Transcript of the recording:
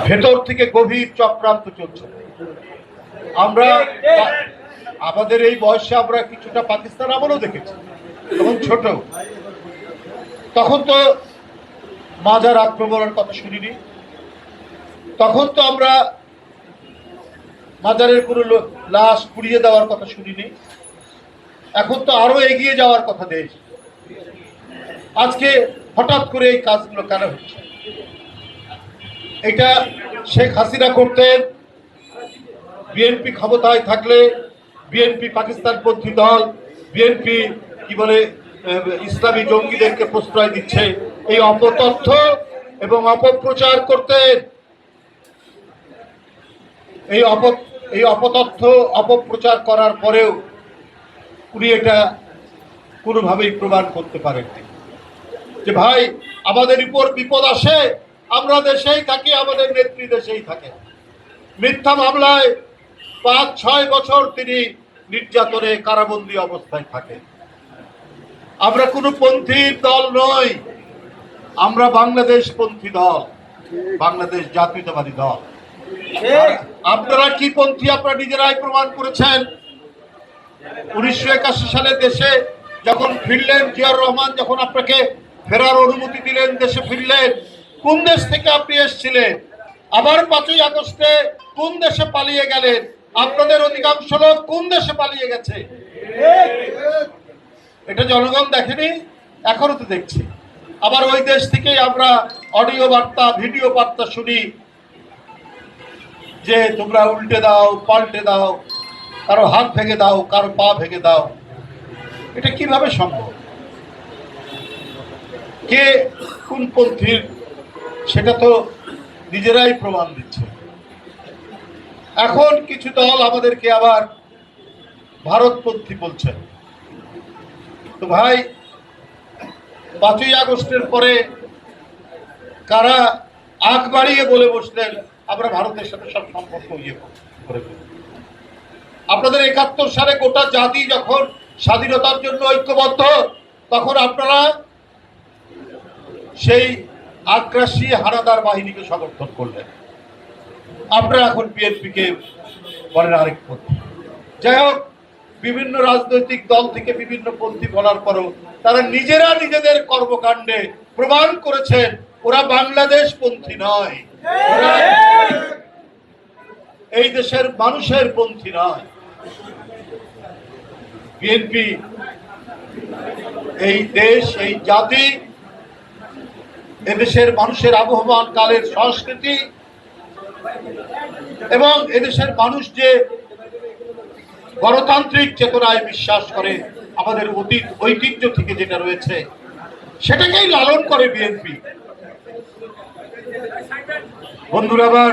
ভেতর থেকে গভীর চক্রান্ত চলছে। আমরা আমাদের এই বয়সে আমরা কিছুটা পাকিস্তান আমলও দেখেছি, তখন ছোট, তখন তো মাজার আক্রমণের কথা শুনিনি, তখন তো আমরা মাজারের কোনো লাশ পুড়িয়ে দেওয়ার কথা শুনিনি। এখন তো আরো এগিয়ে যাওয়ার কথা দেশ। আজকে হঠাৎ করে এই কাজগুলো কেন হচ্ছে? এটা শেখ হাসিনা করতেন। বিএনপি ক্ষমতায় থাকলে বিএনপি পাকিস্তানপন্থী দল, বিএনপি কি বলে ইসলামী জঙ্গিদেরকে প্রশ্রয় দিচ্ছে, এই অপতথ্য এবং অপপ্রচার করতেন। এই অপতথ্য অপপ্রচার করার পরেও উনি এটা কোনোভাবেই প্রমাণ করতে পারেননি যে ভাই আমাদের উপর বিপদ আসে, আমরা দেশেই থাকি, আমাদের নেত্রী দেশেই থাকে। মিথ্যা মামলায় ৫-৬ বছর তিনি নির্যাতনে কারাবন্দী অবস্থায় থাকে। আমরা কোনো পন্থীর দল নই, আমরা বাংলাদেশ পন্থী দল, বাংলাদেশ জাতীয়তাবাদী দল। আপনারা কি পন্থী আপনারা নিজেরাই প্রমাণ করেছেন। ১৯৮১ সালে দেশে যখন ফিরলেন, জিয়াউর রহমান যখন আপনাকে ফেরার অনুমতি দিলেন, দেশে ফিরলেন, কোন দেশ থেকে আপনি এসেছিলেন? আবার ৫ই আগস্টে কোন দেশে পালিয়ে গেলেন? আপনাদের অধিকাংশ লোক কোন দেশে পালিয়ে গেছে? এটা জনগণ দেখেনি, এখনো তো দেখছি। আবার ওই দেশ থেকেই আমরা অডিও বার্তা, ভিডিও বার্তা শুনি যে তোমরা উল্টে দাও, পাল্টে দাও, কারো হাত ভেঙে দাও, কারো পা ভেঙে দাও। এটা কিভাবে সম্ভব? কে কোন পন্থীর সেটা তো নিজেরাই প্রমাণ দিচ্ছে। এখন কিছু দল আমাদেরকে আবার ভারতপন্থী বলছেন। তো ভাই ৫ই আগস্টের পরে কারা আগ বাড়িয়ে বলে বসলেন আমরা ভারতের সাথে সব সম্পর্ক করে ফেলব? আপনাদের ৭১ সালে গোটা জাতি যখন স্বাধীনতার জন্য ঐক্যবদ্ধ, তখন আপনারা সেই আগ্রাসী হানাদার বাহিনীকে সমর্থন করলেন। আপনারা এখন বিএনপিকে বলেন আরেক পন্থী। যাই হোক, বিভিন্ন রাজনৈতিক দল থেকে বিভিন্ন পন্থী বলার পরও তারা নিজেরা নিজেদের কর্মকাণ্ডে প্রমাণ করেছেন ওরা বাংলাদেশ পন্থী নয়, এই দেশের মানুষের পন্থী নয়। বিএনপি এই দেশ, এই জাতি, এদেশের মানুষের আবহমান কালের সংস্কৃতি এবং এদেশের মানুষ যে গণতান্ত্রিক চেতনায় বিশ্বাস করে, আমাদের অতীত ঐতিহ্য থেকে যেটা রয়েছে সেটাকেই লালন করে বিএনপি। বন্ধুরা, আবার